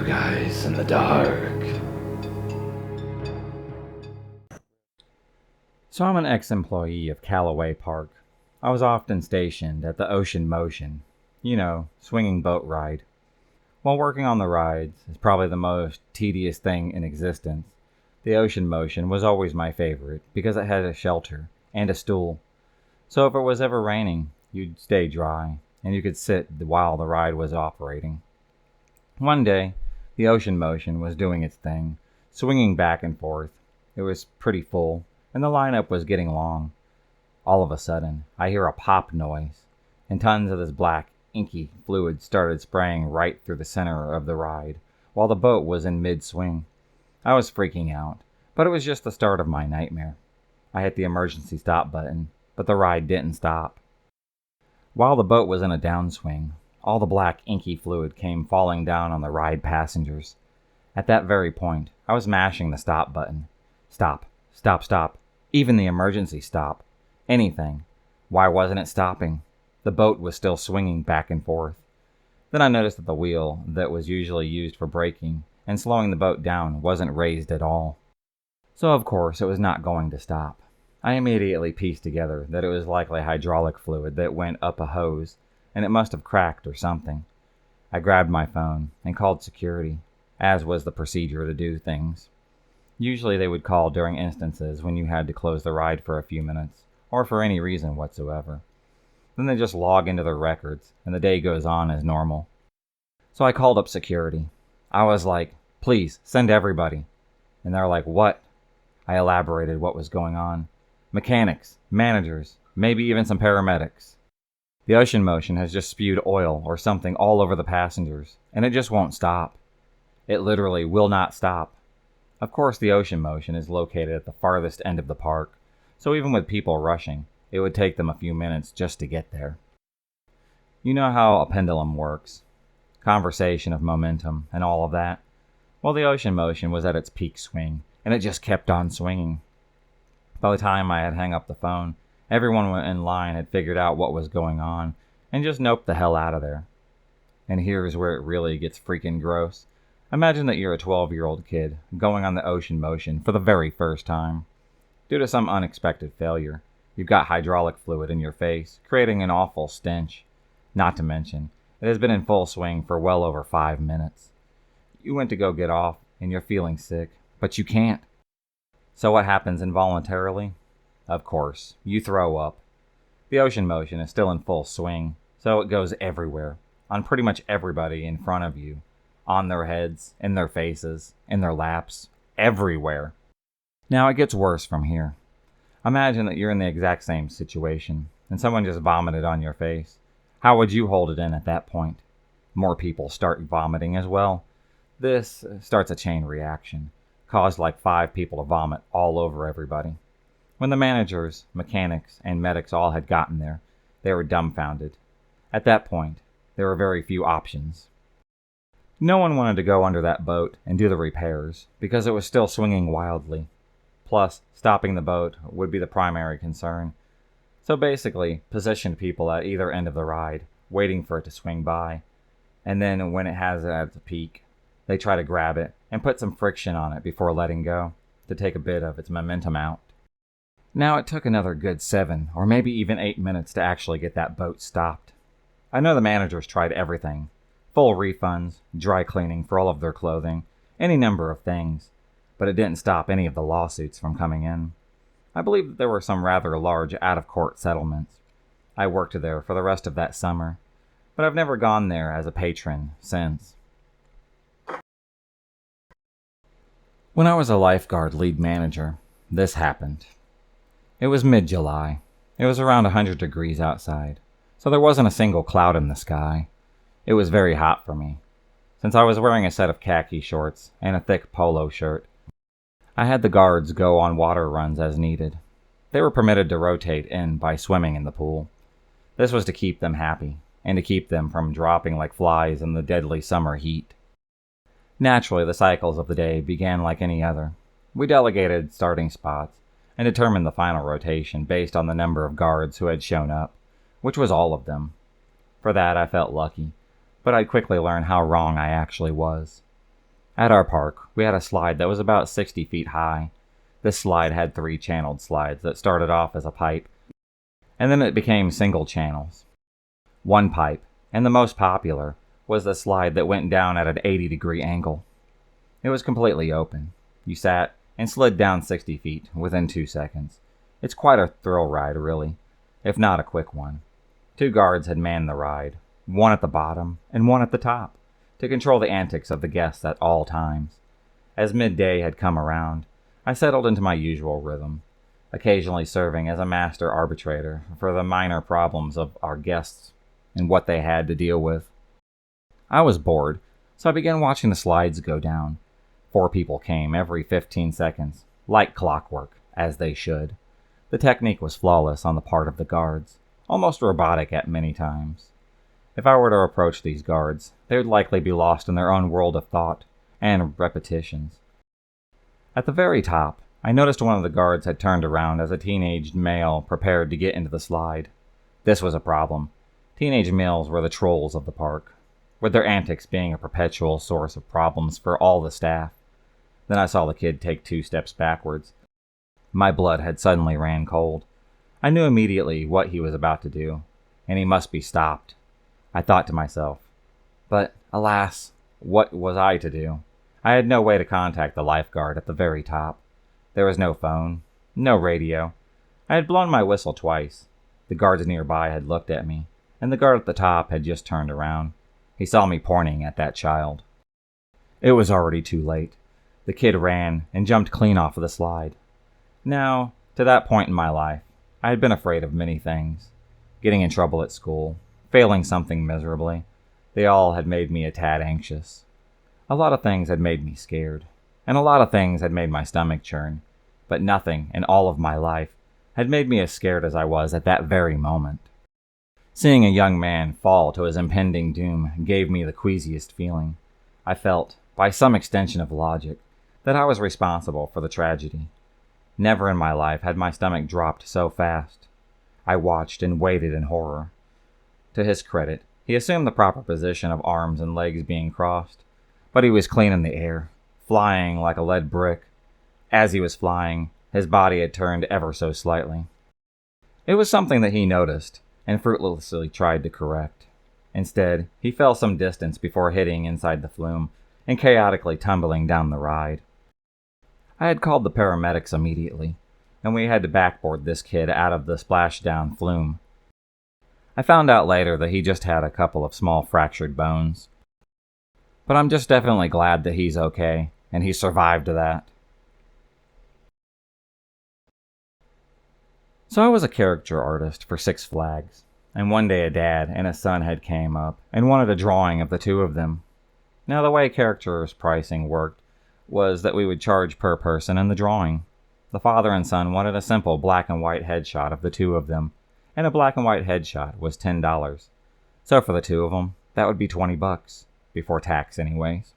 guys in the dark. So I'm an ex-employee of Callaway Park. I was often stationed at the Ocean Motion, swinging boat ride. While working on the rides is probably the most tedious thing in existence, the Ocean Motion was always my favorite because it had a shelter and a stool. So if it was ever raining, you'd stay dry and you could sit while the ride was operating. One day, the Ocean Motion was doing its thing, swinging back and forth. It was pretty full, and the lineup was getting long. All of a sudden, I hear a pop noise, and tons of this black, inky fluid started spraying right through the center of the ride, while the boat was in mid-swing. I was freaking out, but it was just the start of my nightmare. I hit the emergency stop button, but the ride didn't stop. While the boat was in a downswing, all the black, inky fluid came falling down on the ride passengers. At that very point, I was mashing the stop button. Stop, stop, stop. Even the emergency stop. Anything. Why wasn't it stopping? The boat was still swinging back and forth. Then I noticed that the wheel that was usually used for braking and slowing the boat down wasn't raised at all. So of course it was not going to stop. I immediately pieced together that it was likely hydraulic fluid that went up a hose, and it must have cracked or something. I grabbed my phone and called security, as was the procedure to do things. Usually they would call during instances when you had to close the ride for a few minutes, or for any reason whatsoever. Then they just log into their records, and the day goes on as normal. So I called up security. I was like, please, send everybody. And they're like, what? I elaborated what was going on. Mechanics, managers, maybe even some paramedics. The Ocean Motion has just spewed oil or something all over the passengers, and it just won't stop. It literally will not stop. Of course, the Ocean Motion is located at the farthest end of the park, so even with people rushing, it would take them a few minutes just to get there. You know how a pendulum works. Conversation of momentum and all of that. Well, the Ocean Motion was at its peak swing, and it just kept on swinging. By the time I had hung up the phone, everyone in line had figured out what was going on and just noped the hell out of there. And here's where it really gets freaking gross. Imagine that you're a 12-year-old kid going on the Ocean Motion for the very first time. Due to some unexpected failure, you've got hydraulic fluid in your face, creating an awful stench. Not to mention, it has been in full swing for well over 5 minutes. You went to go get off, and you're feeling sick, but you can't. So what happens involuntarily? Of course, you throw up. The Ocean Motion is still in full swing, so it goes everywhere, on pretty much everybody in front of you, on their heads, in their faces, in their laps, everywhere. Now it gets worse from here. Imagine that you're in the exact same situation, and someone just vomited on your face. How would you hold it in at that point? More people start vomiting as well. This starts a chain reaction, caused like 5 people to vomit all over everybody. When the managers, mechanics, and medics all had gotten there, they were dumbfounded. At that point, there were very few options. No one wanted to go under that boat and do the repairs, because it was still swinging wildly. Plus, stopping the boat would be the primary concern. So basically, positioned people at either end of the ride, waiting for it to swing by. And then when it has it at its peak, they try to grab it and put some friction on it before letting go, to take a bit of its momentum out. Now it took another good 7 or maybe even 8 minutes to actually get that boat stopped. I know the managers tried everything. Full refunds, dry cleaning for all of their clothing, any number of things. But it didn't stop any of the lawsuits from coming in. I believe that there were some rather large out-of-court settlements. I worked there for the rest of that summer, but I've never gone there as a patron since. When I was a lifeguard lead manager, this happened. It was mid-July. It was around 100 degrees outside, so there wasn't a single cloud in the sky. It was very hot for me. Since I was wearing a set of khaki shorts and a thick polo shirt, I had the guards go on water runs as needed. They were permitted to rotate in by swimming in the pool. This was to keep them happy, and to keep them from dropping like flies in the deadly summer heat. Naturally, the cycles of the day began like any other. We delegated starting spots, and determined the final rotation based on the number of guards who had shown up, which was all of them. For that I felt lucky, but I'd quickly learn how wrong I actually was. At our park, we had a slide that was about 60 feet high. This slide had 3 channeled slides that started off as a pipe, and then it became single channels. One pipe, and the most popular, was the slide that went down at an 80-degree angle. It was completely open. You sat and slid down 60 feet within 2 seconds. It's quite a thrill ride, really, if not a quick one. 2 guards had manned the ride, one at the bottom and one at the top, to control the antics of the guests at all times. As midday had come around, I settled into my usual rhythm, occasionally serving as a master arbitrator for the minor problems of our guests and what they had to deal with. I was bored, so I began watching the slides go down. 4 people came every 15 seconds, like clockwork, as they should. The technique was flawless on the part of the guards, almost robotic at many times. If I were to approach these guards, they would likely be lost in their own world of thought and repetitions. At the very top, I noticed one of the guards had turned around as a teenage male prepared to get into the slide. This was a problem. Teenage males were the trolls of the park, with their antics being a perpetual source of problems for all the staff. Then I saw the kid take 2 steps backwards. My blood had suddenly ran cold. I knew immediately what he was about to do, and he must be stopped. I thought to myself. But, alas, what was I to do? I had no way to contact the lifeguard at the very top. There was no phone, no radio. I had blown my whistle twice. The guards nearby had looked at me, and the guard at the top had just turned around. He saw me pointing at that child. It was already too late. The kid ran and jumped clean off of the slide. Now, to that point in my life, I had been afraid of many things. Getting in trouble at school, failing something miserably, they all had made me a tad anxious. A lot of things had made me scared, and a lot of things had made my stomach churn, but nothing in all of my life had made me as scared as I was at that very moment. Seeing a young man fall to his impending doom gave me the queasiest feeling. I felt, by some extension of logic, that I was responsible for the tragedy. Never in my life had my stomach dropped so fast. I watched and waited in horror. To his credit, he assumed the proper position of arms and legs being crossed, but he was clean in the air, flying like a lead brick. As he was flying, his body had turned ever so slightly. It was something that he noticed, and fruitlessly tried to correct. Instead, he fell some distance before hitting inside the flume, and chaotically tumbling down the ride. I had called the paramedics immediately, and we had to backboard this kid out of the splashdown flume. I found out later that he just had a couple of small fractured bones. But I'm just definitely glad that he's okay, and he survived that. So I was a caricature artist for 6 Flags, and one day a dad and a son had came up and wanted a drawing of the 2 of them. Now the way caricatures pricing worked was that we would charge per person in the drawing. The father and son wanted a simple black and white headshot of the 2 of them, and a black and white headshot was $10. So for the 2 of them, that would be $20, before tax anyways.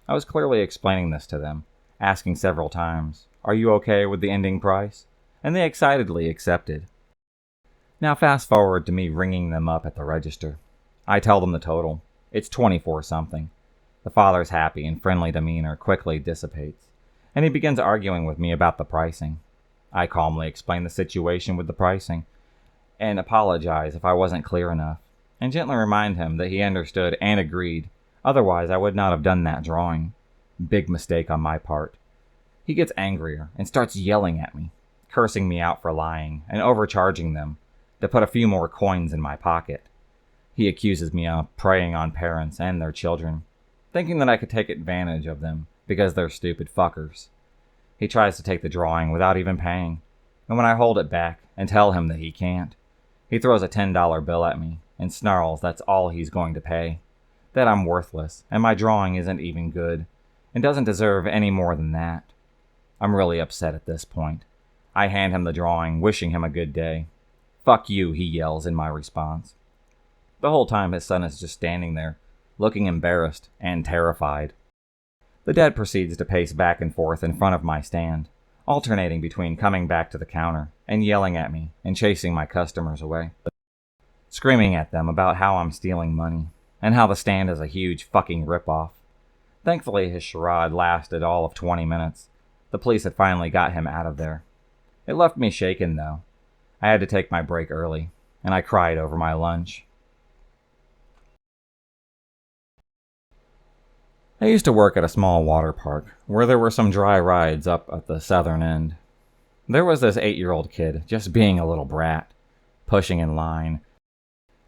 I was clearly explaining this to them, asking several times, "Are you okay with the ending price?" And they excitedly accepted. Now fast forward to me ringing them up at the register. I tell them the total. It's 24 something. The father's happy and friendly demeanor quickly dissipates, and he begins arguing with me about the pricing. I calmly explain the situation with the pricing, and apologize if I wasn't clear enough, and gently remind him that he understood and agreed, otherwise I would not have done that drawing. Big mistake on my part. He gets angrier and starts yelling at me, cursing me out for lying and overcharging them to put a few more coins in my pocket. He accuses me of preying on parents and their children, thinking that I could take advantage of them because they're stupid fuckers. He tries to take the drawing without even paying, and when I hold it back and tell him that he can't, he throws a $10 bill at me and snarls that's all he's going to pay, that I'm worthless and my drawing isn't even good and doesn't deserve any more than that. I'm really upset at this point. I hand him the drawing, wishing him a good day. "Fuck you," he yells in my response. The whole time his son is just standing there, looking embarrassed and terrified. The dad proceeds to pace back and forth in front of my stand, alternating between coming back to the counter and yelling at me and chasing my customers away, screaming at them about how I'm stealing money and how the stand is a huge fucking ripoff. Thankfully, his charade lasted all of 20 minutes. The police had finally got him out of there. It left me shaken, though. I had to take my break early, and I cried over my lunch. I used to work at a small water park, where there were some dry rides up at the southern end. There was this 8-year-old kid, just being a little brat, pushing in line,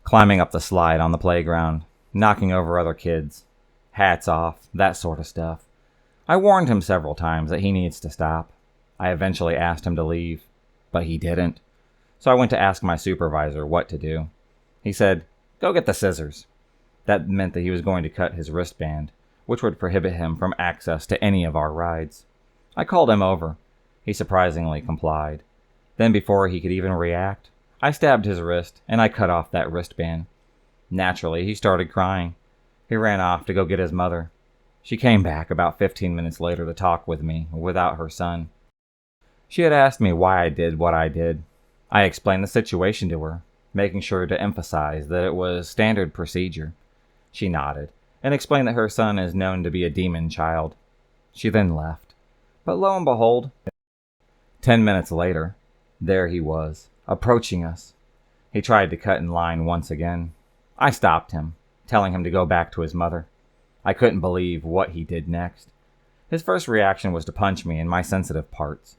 climbing up the slide on the playground, knocking over other kids, hats off, that sort of stuff. I warned him several times that he needs to stop. I eventually asked him to leave, but he didn't. So I went to ask my supervisor what to do. He said, "Go get the scissors." That meant that he was going to cut his wristband, which would prohibit him from access to any of our rides. I called him over. He surprisingly complied. Then before he could even react, I stabbed his wrist and I cut off that wristband. Naturally, he started crying. He ran off to go get his mother. She came back about 15 minutes later to talk with me without her son. She had asked me why I did what I did. I explained the situation to her, making sure to emphasize that it was standard procedure. She nodded and explained that her son is known to be a demon child. She then left. But lo and behold, 10 minutes later, there he was, approaching us. He tried to cut in line once again. I stopped him, telling him to go back to his mother. I couldn't believe what he did next. His first reaction was to punch me in my sensitive parts.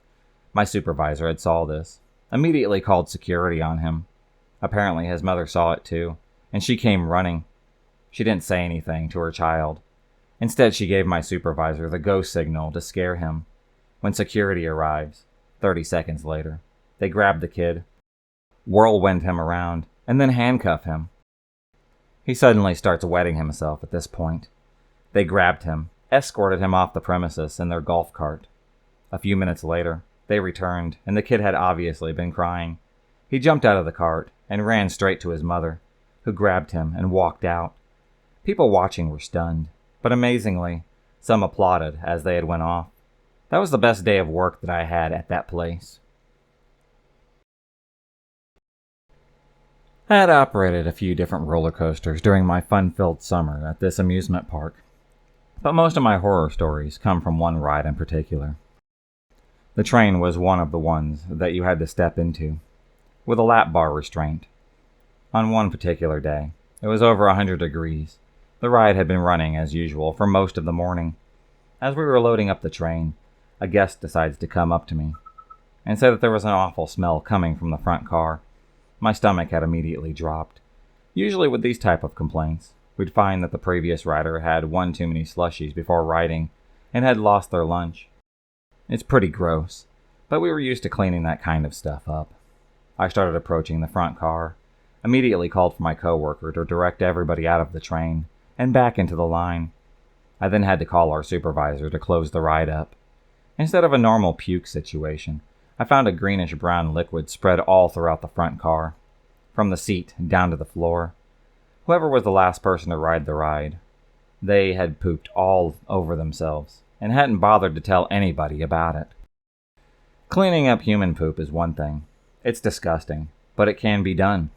My supervisor had saw this, immediately called security on him. Apparently his mother saw it too, and she came running. She didn't say anything to her child. Instead, she gave my supervisor the go signal to scare him. When security arrives, 30 seconds later, they grab the kid, whirlwind him around, and then handcuff him. He suddenly starts wetting himself at this point. They grabbed him, escorted him off the premises in their golf cart. A few minutes later, they returned, and the kid had obviously been crying. He jumped out of the cart and ran straight to his mother, who grabbed him and walked out. People watching were stunned, but amazingly, some applauded as they had went off. That was the best day of work that I had at that place. I had operated a few different roller coasters during my fun-filled summer at this amusement park, but most of my horror stories come from one ride in particular. The train was one of the ones that you had to step into, with a lap bar restraint. On one particular day, it was over 100 degrees. The ride had been running as usual for most of the morning. As we were loading up the train, a guest decides to come up to me and say that there was an awful smell coming from the front car. My stomach had immediately dropped. Usually with these type of complaints, we'd find that the previous rider had one too many slushies before riding and had lost their lunch. It's pretty gross, but we were used to cleaning that kind of stuff up. I started approaching the front car, immediately called for my coworker to direct everybody out of the train and back into the line. I then had to call our supervisor to close the ride up. Instead of a normal puke situation, I found a greenish-brown liquid spread all throughout the front car, from the seat down to the floor. Whoever was the last person to ride the ride, they had pooped all over themselves and hadn't bothered to tell anybody about it. Cleaning up human poop is one thing. It's disgusting, but it can be done.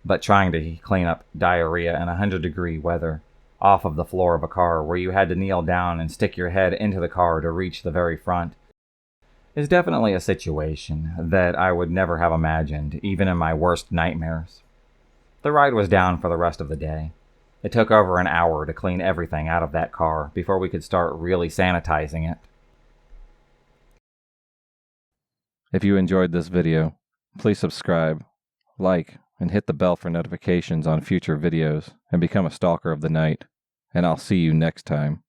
But trying to clean up diarrhea in 100-degree weather off of the floor of a car where you had to kneel down and stick your head into the car to reach the very front is definitely a situation that I would never have imagined, even in my worst nightmares. The ride was down for the rest of the day. It took over an hour to clean everything out of that car before we could start really sanitizing it. If you enjoyed this video, please subscribe, like, and hit the bell for notifications on future videos and become a stalker of the night. And I'll see you next time.